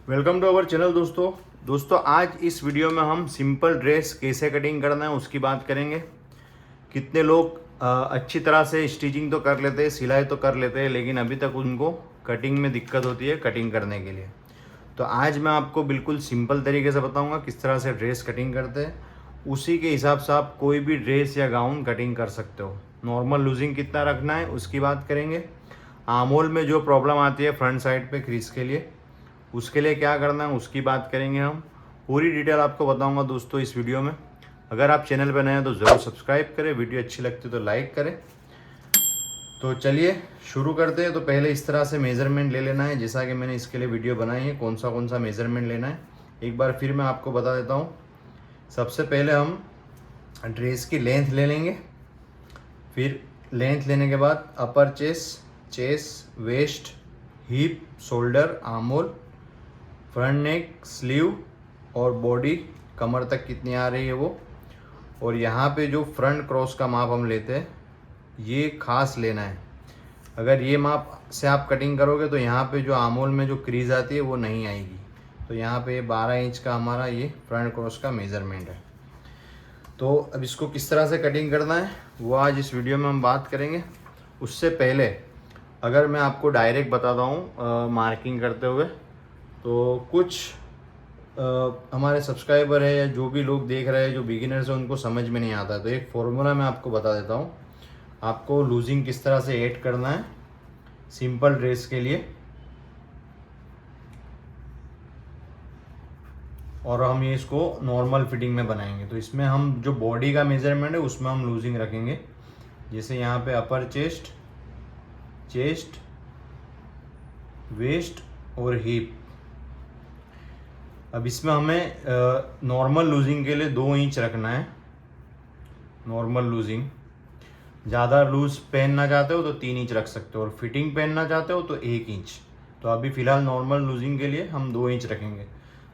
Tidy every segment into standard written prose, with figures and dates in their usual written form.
Welcome to our channel दोस्तों आज इस वीडियो में हम सिंपल ड्रेस कैसे कटिंग करना है उसकी बात करेंगे। कितने लोग अच्छी तरह से स्टिचिंग तो कर लेते हैं, सिलाई तो कर लेते हैं, लेकिन अभी तक उनको कटिंग में दिक्कत होती है कटिंग करने के लिए। तो आज मैं आपको बिल्कुल सिंपल तरीके से बताऊंगा किस तरह से ड्रेस कटिंग करते हैं। उसी के हिसाब से आप कोई भी ड्रेस या गाउन कटिंग कर सकते हो। नॉर्मल लूजिंग कितना रखना है उसकी बात करेंगे। आमोल में जो प्रॉब्लम आती है फ्रंट साइड पे क्रीज के लिए, उसके लिए क्या करना है उसकी बात करेंगे। हम पूरी डिटेल आपको बताऊंगा दोस्तों इस वीडियो में। अगर आप चैनल पर नए हैं तो ज़रूर सब्सक्राइब करें, वीडियो अच्छी लगती है तो लाइक करें। तो चलिए शुरू करते हैं। तो पहले इस तरह से मेज़रमेंट ले लेना है, जैसा कि मैंने इसके लिए वीडियो बनाई है कौन सा मेज़रमेंट लेना है एक बार फिर मैं आपको बता देता हूँ। सबसे पहले हम ड्रेस की लेंथ ले लेंगे, फिर लेंथ लेने के बाद upper chest, waist, hip, shoulder, armhole, front neck, sleeve और बॉडी कमर तक कितनी आ रही है वो। और यहाँ पे जो फ्रंट क्रॉस का माप हम लेते हैं ये खास लेना है। अगर ये माप से आप कटिंग करोगे तो यहाँ पे जो आर्महोल में जो क्रीज आती है वो नहीं आएगी। तो यहाँ पे 12 इंच का हमारा ये फ्रंट क्रॉस का मेज़रमेंट है। तो अब इसको किस तरह से कटिंग करना है वो आज इस वीडियो में हम बात करेंगे। उससे पहले अगर मैं आपको डायरेक्ट बताता हूँ मार्किंग करते हुए, तो कुछ हमारे सब्सक्राइबर है या जो भी लोग देख रहे हैं जो बिगिनर्स हैं उनको समझ में नहीं आता है। तो एक फॉर्मूला मैं आपको बता देता हूँ, आपको लूजिंग किस तरह से ऐड करना है सिंपल ड्रेस के लिए। और हम ये इसको नॉर्मल फिटिंग में बनाएंगे। तो इसमें हम जो बॉडी का मेजरमेंट है उसमें हम लूजिंग रखेंगे। जैसे यहाँ पे अपर चेस्ट, वेस्ट और हिप। अब इसमें हमें नॉर्मल लूजिंग के लिए 2 इंच रखना है। नॉर्मल लूजिंग, ज़्यादा लूज पहनना चाहते हो तो 3 इंच रख सकते हो, और फिटिंग पहनना चाहते हो तो 1 इंच। तो अभी फ़िलहाल नॉर्मल लूजिंग के लिए हम 2 इंच रखेंगे।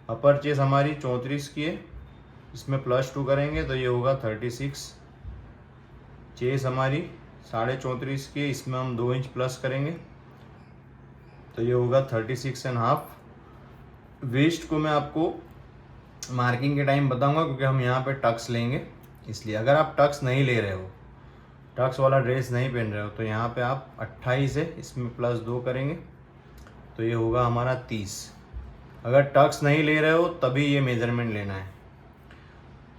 अपर चेस्ट हमारी 34 की है, इसमें +2 करेंगे तो ये होगा 36। चेस्ट हमारी 34.5 की है, इसमें हम 2 इंच प्लस करेंगे तो ये होगा 36.5। वेस्ट को मैं आपको मार्किंग के टाइम बताऊंगा क्योंकि हम यहाँ पे टक्स लेंगे, इसलिए। अगर आप टक्स नहीं ले रहे हो, टक्स वाला ड्रेस नहीं पहन रहे हो, तो यहाँ पे आप 28 है, इसमें +2 करेंगे तो ये होगा हमारा 30। अगर टक्स नहीं ले रहे हो तभी ये मेज़रमेंट लेना है।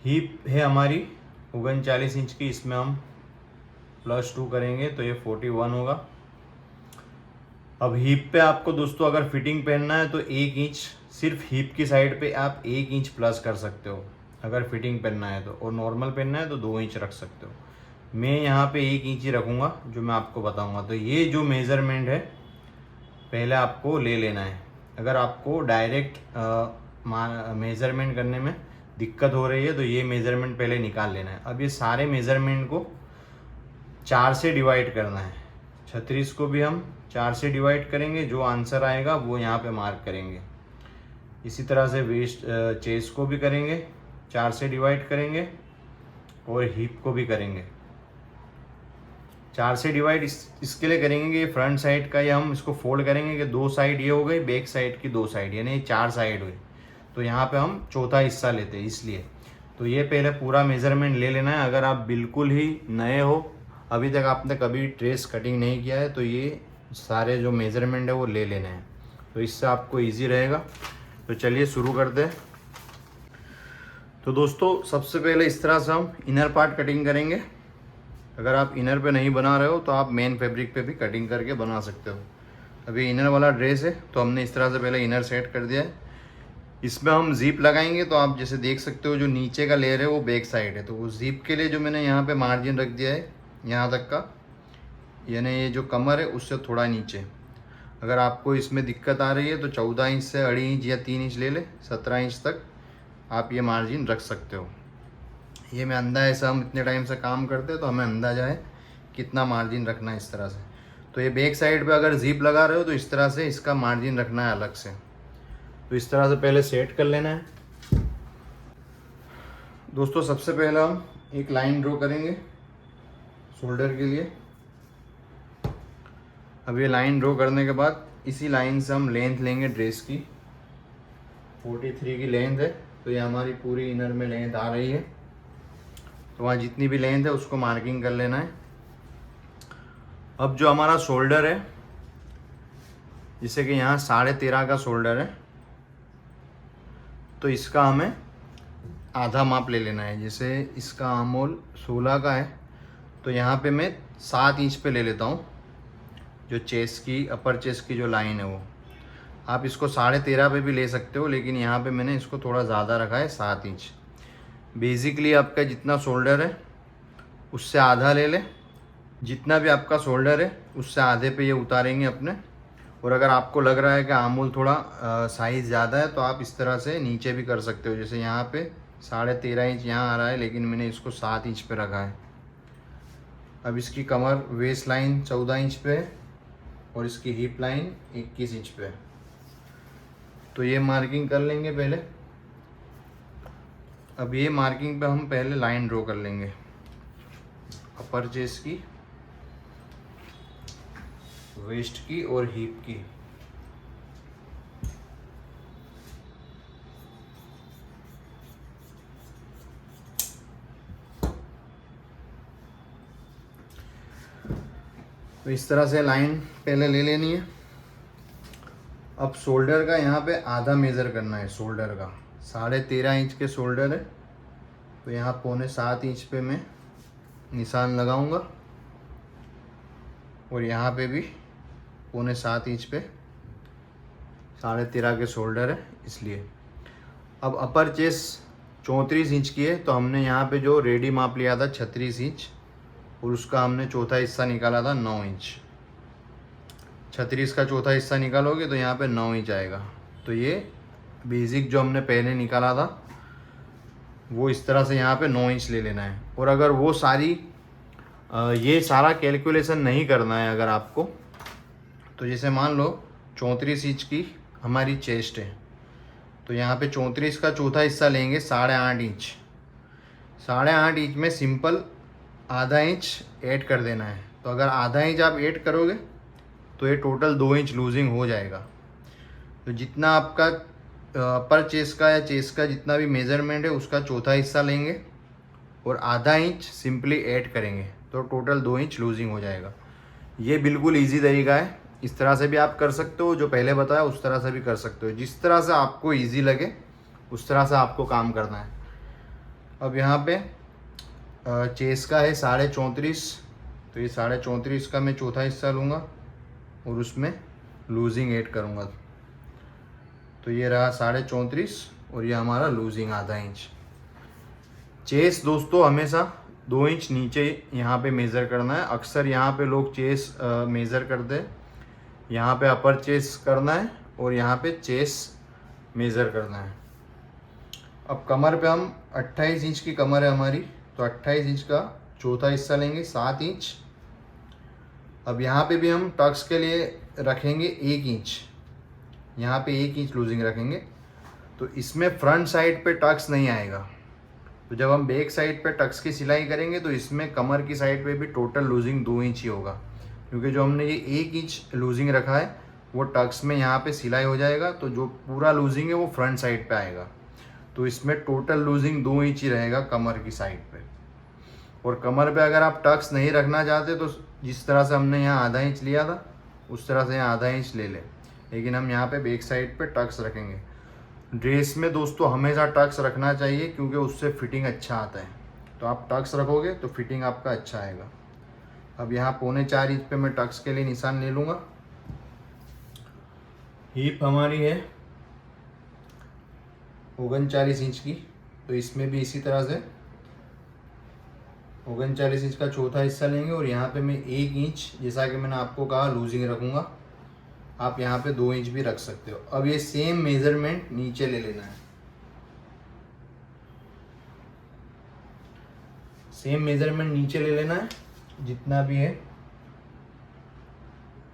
हिप है हमारी 39 इंच की, इसमें हम +2 करेंगे तो ये 41 होगा। अब हिप पे आपको दोस्तों अगर फिटिंग पहनना है तो 1 इंच, सिर्फ हिप की साइड पे आप 1 इंच प्लस कर सकते हो अगर फिटिंग पहनना है तो, और नॉर्मल पहनना है तो 2 इंच रख सकते हो। मैं यहाँ पे 1 इंच ही रखूँगा जो मैं आपको बताऊँगा। तो ये जो मेज़रमेंट है पहले आपको ले लेना है। अगर आपको डायरेक्ट मेज़रमेंट करने में दिक्कत हो रही है तो ये मेज़रमेंट पहले निकाल लेना है। अब ये सारे मेज़रमेंट को 4 से डिवाइड करना है। 36 को भी हम 4 से डिवाइड करेंगे, जो आंसर आएगा वो यहाँ पे मार्क करेंगे। इसी तरह से वेस्ट चेस्ट को भी करेंगे, 4 से डिवाइड करेंगे, और हिप को भी करेंगे 4 से डिवाइड। इसके लिए करेंगे कि फ्रंट साइड का, या हम इसको फोल्ड करेंगे कि 2 साइड ये हो गई, बैक साइड की 2 साइड, यानी 4 साइड हुई। तो यहाँ पे हम चौथा हिस्सा लेते हैं, इसलिए। तो ये पहले पूरा मेज़रमेंट ले लेना है। अगर आप बिल्कुल ही नए हो, अभी तक आपने कभी ड्रेस कटिंग नहीं किया है, तो ये सारे जो मेज़रमेंट है वो ले लेने हैं, तो इससे आपको ईजी रहेगा। तो चलिए शुरू करते हैं। तो दोस्तों सबसे पहले इस तरह से हम इनर पार्ट कटिंग करेंगे। अगर आप इनर पे नहीं बना रहे हो तो आप मेन फैब्रिक पे भी कटिंग करके बना सकते हो। अभी इनर वाला ड्रेस है तो हमने इस तरह से पहले इनर सेट कर दिया है। इसमें हम ज़िप लगाएंगे, तो आप जैसे देख सकते हो जो नीचे का लेयर है वो बैक साइड है। तो वो ज़िप के लिए जो मैंने यहाँ पे मार्जिन रख दिया है यहाँ तक का, यानी ये जो कमर है उससे थोड़ा नीचे। अगर आपको इसमें दिक्कत आ रही है तो 14 इंच से 2.5 इंच या 3 इंच ले ले, 17 इंच तक आप ये मार्जिन रख सकते हो। ये मैं अंदाज़ा, ऐसा हम इतने टाइम से काम करते हैं तो हमें अंदाज़ा है कितना मार्जिन रखना है इस तरह से। तो ये बैक साइड पे अगर ज़िप लगा रहे हो तो इस तरह से इसका मार्जिन रखना है अलग से। तो इस तरह से पहले सेट कर लेना है। दोस्तों सबसे पहले हम एक लाइन ड्रॉ करेंगे शोल्डर के लिए। अब ये लाइन ड्रॉ करने के बाद इसी लाइन से हम लेंथ लेंगे ड्रेस की। 43 की लेंथ है, तो ये हमारी पूरी इनर में लेंथ आ रही है। तो वहाँ जितनी भी लेंथ है उसको मार्किंग कर लेना है। अब जो हमारा शोल्डर है, जैसे कि यहाँ 13.5 का शोल्डर है, तो इसका हमें आधा माप ले लेना है। जैसे इसका आमोल 16 का है, तो यहाँ पे मैं 7 इंच पे ले लेता हूँ। जो चेस्ट की, अपर चेस्ट की जो लाइन है वो, आप इसको 13.5 पे भी ले सकते हो, लेकिन यहाँ पे मैंने इसको थोड़ा ज़्यादा रखा है, 7 इंच। बेसिकली आपका जितना शोल्डर है उससे आधा ले लें। जितना भी आपका शोल्डर है उससे आधे पे ये उतारेंगे अपने। और अगर आपको लग रहा है कि आमूल थोड़ा साइज़ ज़्यादा है, तो आप इस तरह से नीचे भी कर सकते हो। जैसे यहाँ पे 13.5 इंच यहाँ आ रहा है, लेकिन मैंने इसको 7 इंच पे रखा है। अब इसकी कमर वेस्ट लाइन 14 इंच पे है और इसकी हिप लाइन 21 इंच पे है। तो ये मार्किंग कर लेंगे पहले। अब ये मार्किंग पे हम पहले लाइन ड्रॉ कर लेंगे अपर चेस्ट की, वेस्ट की और हिप की। तो इस तरह से लाइन पहले ले लेनी है। अब शोल्डर का यहाँ पे आधा मेज़र करना है। शोल्डर का 13.5 इंच के शोल्डर है, तो यहाँ 6.25 इंच पे मैं निशान लगाऊंगा और यहाँ पे भी 6.25 इंच पे 13.5 के शोल्डर है इसलिए। अब अपर चेस्ट 34 इंच की है, तो हमने यहाँ पे जो रेडी माप लिया था 36 इंच, और उसका हमने चौथा हिस्सा निकाला था 9 इंच। 36 का चौथा हिस्सा निकालोगे तो यहाँ पे 9 इंच आएगा। तो ये बेसिक जो हमने पहले निकाला था वो इस तरह से यहाँ पे 9 इंच ले लेना है। और अगर वो सारी ये सारा कैलकुलेशन नहीं करना है अगर आपको, तो जैसे मान लो 34 इंच की हमारी चेस्ट है, तो यहाँ पे 34 का चौथा हिस्सा लेंगे 8.5 इंच। 8.5 इंच में सिंपल आधा इंच ऐड कर देना है। तो अगर आधा इंच आप ऐड करोगे तो ये टोटल 2 इंच लूजिंग हो जाएगा। तो जितना आपका अपर चेस्ट का या चेस्ट का जितना भी मेज़रमेंट है उसका चौथा हिस्सा लेंगे और आधा इंच सिंपली ऐड करेंगे, तो टोटल 2 इंच लूजिंग हो जाएगा। ये बिल्कुल इजी तरीका है। इस तरह से भी आप कर सकते हो, जो पहले बताया उस तरह से भी कर सकते हो। जिस तरह से आपको इजी लगे उस तरह से आपको काम करना है। अब यहाँ पे चेस्ट का है 34.5, तो ये 34.5 का मैं चौथा हिस्सा लूँगा और उसमें लूजिंग ऐड करूँगा। तो ये रहा 34.5 और ये हमारा लूजिंग आधा इंच। चेस्ट दोस्तों हमेशा 2 इंच नीचे यहाँ पे मेज़र करना है। अक्सर यहाँ पे लोग चेस्ट मेज़र करते हैं, यहाँ पे अपर चेस्ट करना है और यहाँ पे चेस्ट मेज़र करना है। अब कमर पे हम 28 इंच की कमर है हमारी, तो 28 इंच का चौथा हिस्सा लेंगे 7 इंच। अब यहाँ पे भी हम टक्स के लिए रखेंगे 1 इंच, यहाँ पे 1 इंच लूजिंग रखेंगे। तो इसमें फ्रंट साइड पे टक्स नहीं आएगा। तो जब हम बैक साइड पे टक्स की सिलाई करेंगे तो इसमें कमर की साइड पे भी टोटल लूजिंग 2 इंच ही होगा, क्योंकि जो हमने ये 1 इंच लूजिंग रखा है वो टक्स में यहाँ पे सिलाई हो जाएगा। तो जो पूरा लूजिंग है वो फ्रंट साइड पे आएगा। तो इसमें टोटल लूजिंग 2 इंच ही रहेगा कमर की साइड पे। और कमर पे अगर आप टक्स नहीं रखना चाहते तो जिस तरह से हमने यहाँ आधा इंच लिया था उस तरह से यहाँ आधा इंच ले लें, लेकिन हम यहाँ पे बैक साइड पे टक्स रखेंगे। ड्रेस में दोस्तों हमेशा टक्स रखना चाहिए, क्योंकि उससे फिटिंग अच्छा आता है। तो आप टक्स रखोगे तो फिटिंग आपका अच्छा आएगा। अब यहाँ 4.25 इंच पे मैं टक्स के लिए निशान ले लूँगा। हिप हमारी है 39 इंच की, तो इसमें भी इसी तरह से 39 इंच का चौथा हिस्सा लेंगे और यहाँ पे मैं 1 इंच, जैसा कि मैंने आपको कहा, लूजिंग रखूँगा। आप यहाँ पे 2 इंच भी रख सकते हो। अब ये सेम मेजरमेंट नीचे ले लेना है। सेम मेजरमेंट नीचे ले लेना है, जितना भी है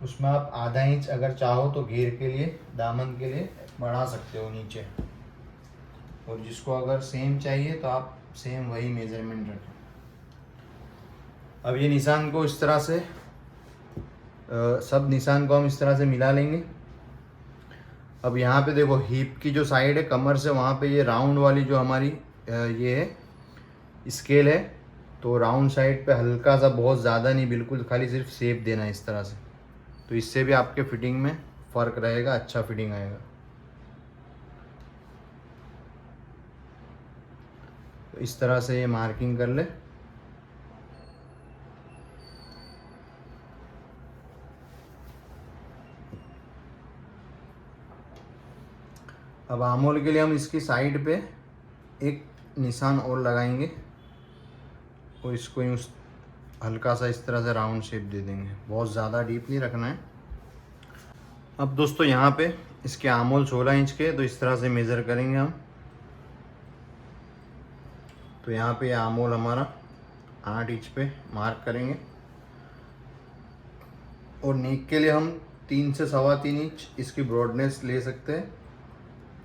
उसमें आप आधा इंच अगर चाहो तो घेर के लिए, दामन के लिए बढ़ा सकते हो नीचे। और जिसको अगर सेम चाहिए तो आप सेम वही मेजरमेंट रखें। अब ये निशान को इस तरह से सब निशान को हम इस तरह से मिला लेंगे। अब यहाँ पे देखो हिप की जो साइड है कमर से वहाँ पे ये राउंड वाली जो हमारी ये है स्केल है, तो राउंड साइड पे हल्का सा, बहुत ज़्यादा नहीं, बिल्कुल खाली सिर्फ शेप देना है इस तरह से। तो इससे भी आपके फिटिंग में फ़र्क रहेगा, अच्छा फिटिंग आएगा। तो इस तरह से ये मार्किंग कर ले। अब आमोल के लिए हम इसकी साइड पे एक निशान और लगाएंगे और इसको यूँ हल्का सा इस तरह से राउंड शेप दे देंगे, बहुत ज़्यादा डीप नहीं रखना है। अब दोस्तों यहाँ पे इसके आमोल 16 इंच के, तो इस तरह से मेज़र करेंगे हम। तो यहाँ पे आमोल हमारा 8 इंच पे मार्क करेंगे और नेक के लिए हम 3 से 3.25 इंच इसकी ब्रॉडनेस ले सकते हैं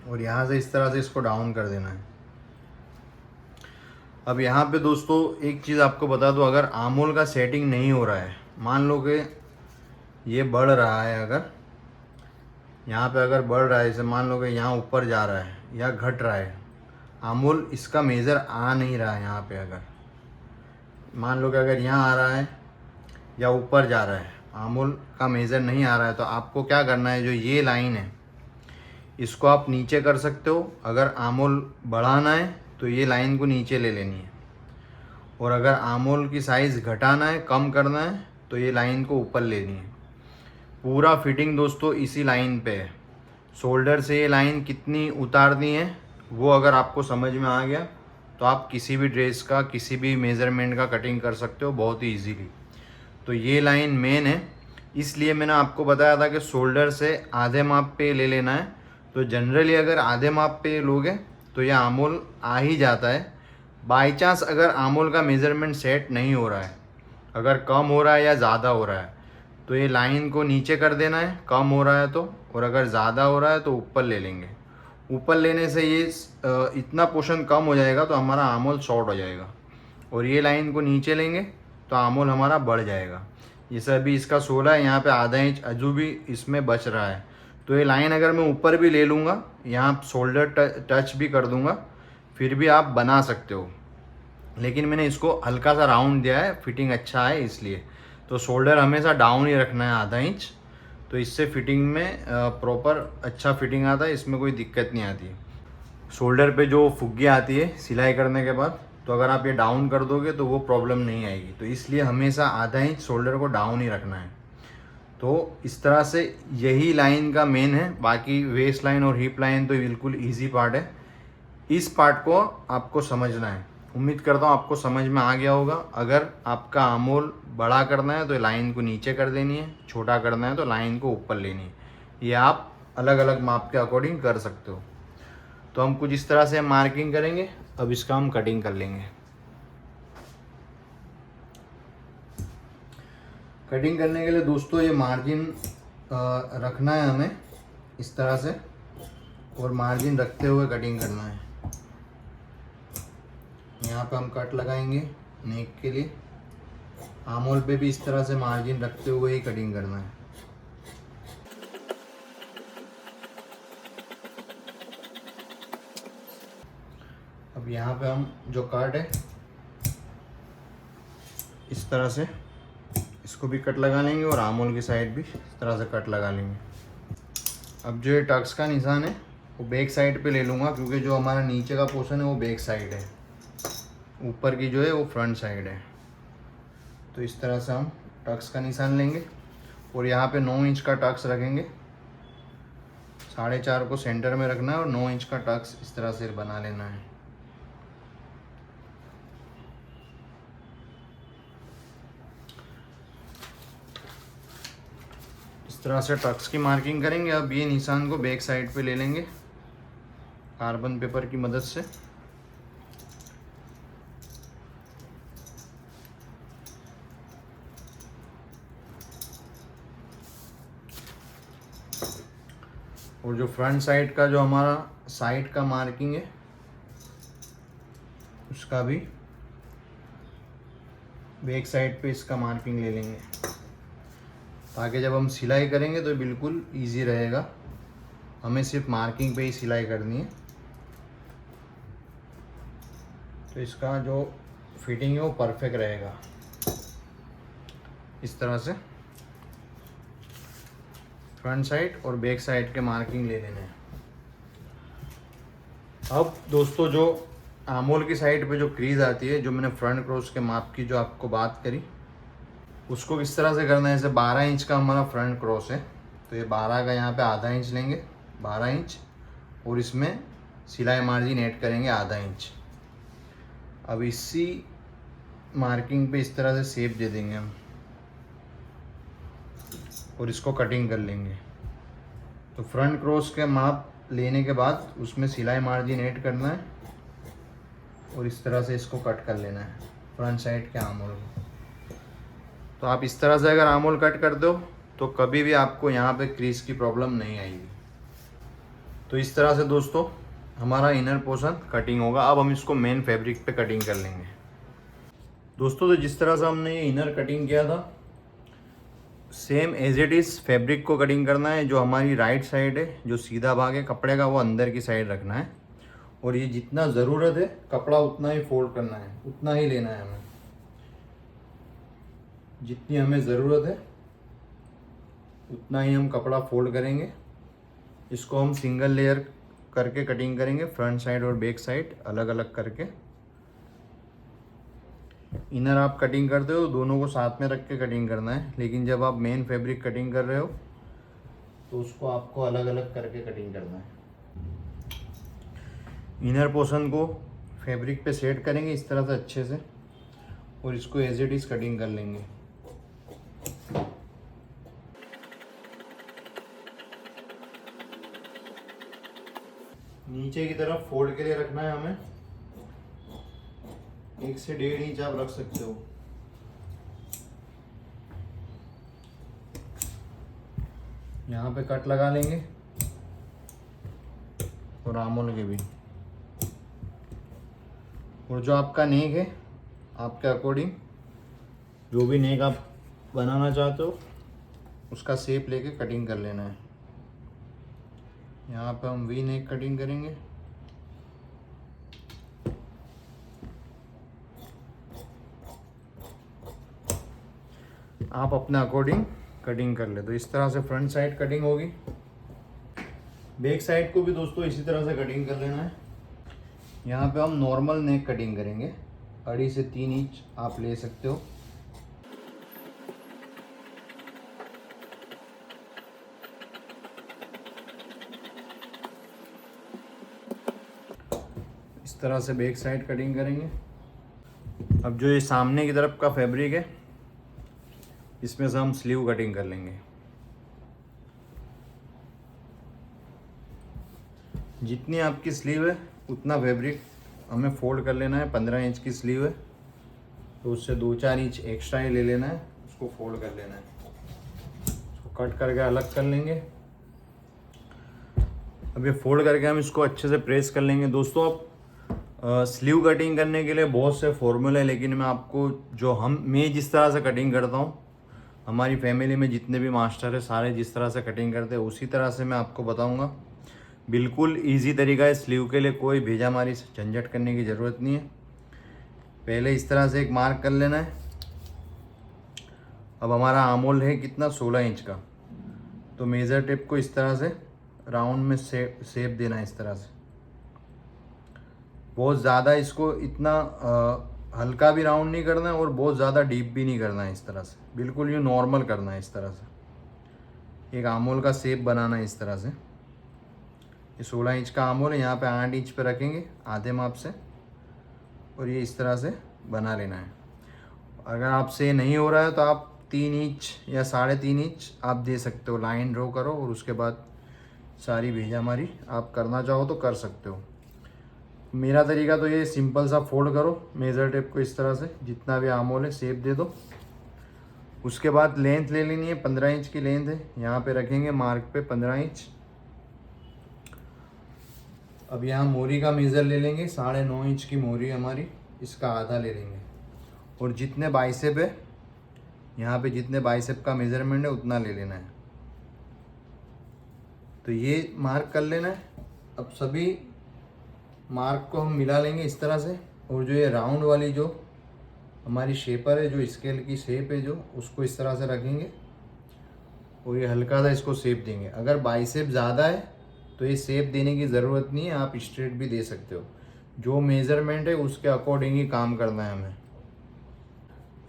और यहाँ से इस तरह से इसको डाउन कर देना है। अब यहाँ पे दोस्तों एक चीज़ आपको बता दूँ, अगर आमोल का सेटिंग नहीं हो रहा है, मान लो कि ये बढ़ रहा है, अगर यहाँ पे अगर बढ़ रहा है, जैसे मान लो कि यहाँ ऊपर जा रहा है या घट रहा है, आमोल इसका मेज़र आ नहीं रहा है, यहाँ पे अगर मान लो कि अगर यहाँ आ रहा है या ऊपर जा रहा है, आमोल का मेज़र नहीं आ रहा है, तो आपको क्या करना है, जो ये लाइन है इसको आप नीचे कर सकते हो। अगर आमोल बढ़ाना है तो ये लाइन को नीचे ले लेनी है, और अगर आमोल की साइज़ घटाना है, कम करना है, तो ये लाइन को ऊपर लेनी है। पूरा फिटिंग दोस्तों इसी लाइन पे है। शोल्डर से ये लाइन कितनी उतारनी है वो अगर आपको समझ में आ गया तो आप किसी भी ड्रेस का, किसी भी मेज़रमेंट का कटिंग कर सकते हो बहुत ही ईजीली। तो ये लाइन मेन है, इसलिए मैंने आपको बताया था कि शोल्डर से आधे माप पे ले लेना है। तो जनरली अगर आधे माप पे लोगे तो ये आमोल आ ही जाता है। बाई चांस अगर आमोल का मेज़रमेंट सेट नहीं हो रहा है, अगर कम हो रहा है या ज़्यादा हो रहा है, तो ये लाइन को नीचे कर देना है, कम हो रहा है तो, और अगर ज़्यादा हो रहा है तो ऊपर ले लेंगे। ऊपर लेने से ये इतना पोर्शन कम हो जाएगा तो हमारा आमोल शॉर्ट हो जाएगा, और ये लाइन को नीचे लेंगे तो आमोल हमारा बढ़ जाएगा। जैसे अभी इसका 16 है, यहाँ पे आधा इंच अजू भी इसमें बच रहा है, तो ये लाइन अगर मैं ऊपर भी ले लूँगा, यहाँ शोल्डर टच भी कर दूँगा, फिर भी आप बना सकते हो। लेकिन मैंने इसको हल्का सा राउंड दिया है, फिटिंग अच्छा है इसलिए। तो शोल्डर हमेशा डाउन ही रखना है आधा इंच, तो इससे फिटिंग में प्रॉपर अच्छा फिटिंग आता है, इसमें कोई दिक्कत नहीं आती है। शोल्डर पे जो फुग्गी आती है सिलाई करने के बाद, तो अगर आप ये डाउन कर दोगे तो वो प्रॉब्लम नहीं आएगी। तो इसलिए हमेशा आधा इंच शोल्डर को डाउन ही रखना है। तो इस तरह से यही लाइन का मेन है, बाकी वेस्ट लाइन और हिप लाइन तो बिल्कुल ईजी पार्ट है। इस पार्ट को आपको समझना है। उम्मीद करता हूँ आपको समझ में आ गया होगा। अगर आपका आमोल बड़ा करना है तो लाइन को नीचे कर देनी है, छोटा करना है तो लाइन को ऊपर लेनी है। ये आप अलग अलग माप के अकॉर्डिंग कर सकते हो। तो हम कुछ इस तरह से मार्किंग करेंगे, अब इसका हम कटिंग कर लेंगे। कटिंग करने के लिए दोस्तों ये मार्जिन रखना है हमें इस तरह से, और मार्जिन रखते हुए कटिंग करना है। यहाँ पे हम कट लगाएंगे नेक के लिए, आमोल पे भी इस तरह से मार्जिन रखते हुए ही कटिंग करना है। अब यहाँ पे हम जो कट है इस तरह से इसको भी कट लगा लेंगे, और आमोल की साइड भी इस तरह से कट लगा लेंगे। अब जो ये टक्स का निशान है वो बैक साइड पे ले लूँगा, क्योंकि जो हमारा नीचे का पोर्शन है वो बैक साइड है, ऊपर की जो है वो फ्रंट साइड है। तो इस तरह से हम टक्स का निशान लेंगे, और यहाँ पे 9 इंच का टक्स रखेंगे। 4.5 को सेंटर में रखना है और 9 इंच का टक्स इस तरह से बना लेना है। इस तरह से टक्स की मार्किंग करेंगे। अब ये निशान को बैक साइड पे ले लेंगे कार्बन पेपर की मदद से। और जो फ्रंट साइड का जो हमारा साइड का मार्किंग है उसका भी बैक साइड पे इसका मार्किंग ले लेंगे, ताकि जब हम सिलाई करेंगे तो बिल्कुल इजी रहेगा हमें सिर्फ मार्किंग पे ही सिलाई करनी है। तो इसका जो फिटिंग है वो परफेक्ट रहेगा। इस तरह से फ्रंट साइड और बैक साइड के मार्किंग ले लेने हैं। अब दोस्तों जो आमोल की साइड पे जो क्रीज आती है, जो मैंने फ्रंट क्रॉस के माप की जो आपको बात करी, उसको किस तरह से करना है। जैसे 12 इंच का हमारा फ्रंट क्रॉस है, तो ये 12 का यहाँ पे आधा इंच लेंगे, 12 इंच, और इसमें सिलाई मार्जिन ऐड करेंगे आधा इंच। अब इसी मार्किंग पे इस तरह से शेप दे देंगे हम और इसको कटिंग कर लेंगे। तो फ्रंट क्रॉस के माप लेने के बाद उसमें सिलाई मार्जिन ऐड करना है और इस तरह से इसको कट कर लेना है फ्रंट साइड के आमोल को। तो आप इस तरह से अगर आमोल कट कर दो तो कभी भी आपको यहाँ पे क्रीज की प्रॉब्लम नहीं आएगी। तो इस तरह से दोस्तों हमारा इनर पोर्शन कटिंग होगा। अब हम इसको मेन फैब्रिक पे कटिंग कर लेंगे। दोस्तों तो जिस तरह से हमने ये इनर कटिंग किया था, same as it is fabric को कटिंग करना है। जो हमारी राइट साइड है, जो सीधा भाग है कपड़े का, वो अंदर की साइड रखना है और ये जितना ज़रूरत है कपड़ा उतना ही फोल्ड करना है, उतना ही लेना है हमें। जितनी हमें ज़रूरत है उतना ही हम कपड़ा फोल्ड करेंगे। इसको हम सिंगल लेयर करके कटिंग करेंगे, फ्रंट साइड और बैक साइड अलग अलग करके। इनर आप कटिंग करते हो दोनों को साथ में रख के कटिंग करना है, लेकिन जब आप मेन फैब्रिक कटिंग कर रहे हो तो उसको आपको अलग अलग करके कटिंग करना है। इनर पोर्शन को फैब्रिक पे सेट करेंगे इस तरह से अच्छे से और इसको एज इट इज़ कटिंग कर लेंगे। नीचे की तरफ फोल्ड के लिए रखना है हमें, 1 से 1.5 इंच आप रख सकते हो। यहाँ पे कट लगा लेंगे और आमोल के भी। और जो आपका नेक है, आपके अकॉर्डिंग जो भी नेक आप बनाना चाहते हो उसका शेप लेके कटिंग कर लेना है। यहाँ पे हम वी नेक कटिंग करेंगे। आप अपने अकॉर्डिंग कटिंग कर ले। तो इस तरह से फ्रंट साइड कटिंग होगी। बैक साइड को भी दोस्तों इसी तरह से कटिंग कर लेना है। यहाँ पे हम नॉर्मल नेक कटिंग करेंगे, 2.5 से 3 इंच आप ले सकते हो। इस तरह से बैक साइड कटिंग करेंगे। अब जो ये सामने की तरफ का फैब्रिक है, इसमें से हम स्लीव कटिंग कर लेंगे। जितनी आपकी स्लीव है उतना फैब्रिक हमें फोल्ड कर लेना है। 15 इंच की स्लीव है तो उससे 2-4 इंच एक्स्ट्रा ही ले लेना है, उसको फोल्ड कर लेना है। उसको कट करके अलग कर लेंगे। अब ये फोल्ड करके हम इसको अच्छे से प्रेस कर लेंगे। दोस्तों अब स्लीव कटिंग करने के लिए बहुत से फॉर्मूले हैं, लेकिन मैं आपको मैं जिस तरह से कटिंग करता हूँ, हमारी फैमिली में जितने भी मास्टर है सारे जिस तरह से कटिंग करते हैं उसी तरह से मैं आपको बताऊंगा। बिल्कुल इजी तरीका है स्लीव के लिए, कोई भेजामारी झंझट करने की ज़रूरत नहीं है। पहले इस तरह से एक मार्क कर लेना है। अब हमारा आमोल है कितना, 16 इंच का, तो मेज़र टेप को इस तरह से राउंड में शेप देना है। इस तरह से बहुत ज़्यादा इसको इतना हल्का भी राउंड नहीं करना है और बहुत ज़्यादा डीप भी नहीं करना है। इस तरह से बिल्कुल ये नॉर्मल करना है। इस तरह से एक आमोल का शेप बनाना है। इस तरह से ये 16 इंच का आमोल है, यहाँ पे 8 इंच पे रखेंगे आधे माप से और ये इस तरह से बना लेना है। अगर आपसे नहीं हो रहा है तो आप 3 इंच या 3.5 इंच आप दे सकते हो। लाइन ड्रॉ करो और उसके बाद सारी भेजामारी आप करना चाहो तो कर सकते हो। मेरा तरीका तो ये सिंपल सा फोल्ड करो मेज़र टेप को इस तरह से, जितना भी आमोल है शेप दे दो। उसके बाद लेंथ ले लेनी है, 15 इंच की लेंथ है, यहाँ पे रखेंगे मार्क पे 15 इंच। अब यहाँ मोरी का मेज़र ले लेंगे, 9.5 इंच की मोरी हमारी, इसका आधा ले लेंगे। और जितने बाइसेप है, यहाँ पे जितने बाइसेप का मेज़रमेंट है उतना ले लेना है। तो ये मार्क कर लेना है। अब सभी मार्क को हम मिला लेंगे इस तरह से, और जो ये राउंड वाली जो हमारी शेपर है, जो स्केल की शेप है जो, उसको इस तरह से रखेंगे और ये हल्का सा इसको शेप देंगे। अगर बाइसेप ज़्यादा है तो ये शेप देने की ज़रूरत नहीं है, आप स्ट्रेट भी दे सकते हो। जो मेज़रमेंट है उसके अकॉर्डिंग ही काम करना है हमें।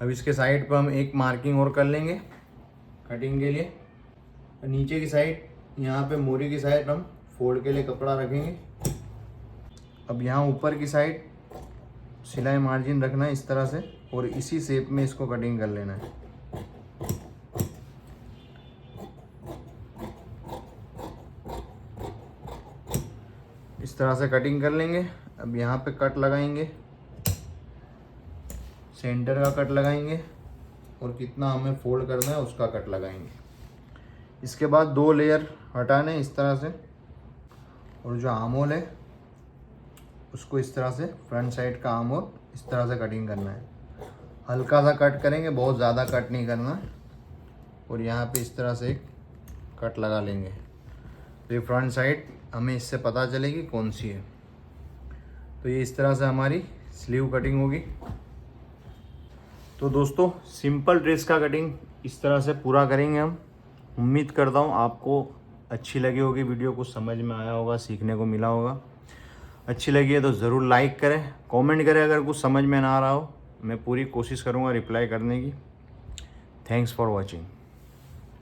अब इसके साइड पर हम एक मार्किंग और कर लेंगे कटिंग के लिए। नीचे की साइड, यहाँ पे मोरी की साइड हम फोल्ड के लिए कपड़ा रखेंगे। अब यहाँ ऊपर की साइड सिलाई मार्जिन रखना है इस तरह से, और इसी शेप में इसको कटिंग कर लेना है। इस तरह से कटिंग कर लेंगे। अब यहाँ पे कट लगाएंगे, सेंटर का कट लगाएंगे, और कितना हमें फोल्ड करना है उसका कट लगाएंगे। इसके बाद 2 लेयर हटाने इस तरह से, और जो आर्म होल है उसको इस तरह से, फ्रंट साइड का आर्म होल इस तरह से कटिंग करना है। हल्का सा कट करेंगे, बहुत ज़्यादा कट नहीं करना। और यहाँ पे इस तरह से एक कट लगा लेंगे, तो ये फ्रंट साइड हमें इससे पता चलेगी कौन सी है। तो ये इस तरह से हमारी स्लीव कटिंग होगी। तो दोस्तों सिंपल ड्रेस का कटिंग इस तरह से पूरा करेंगे हम। उम्मीद करता हूँ आपको अच्छी लगी होगी वीडियो, कुछ समझ में आया होगा, सीखने को मिला होगा। अच्छी लगी है तो ज़रूर लाइक करें, कमेंट करें अगर कुछ समझ में ना आ रहा हो। मैं पूरी कोशिश करूँगा रिप्लाई करने की। Thanks for watching.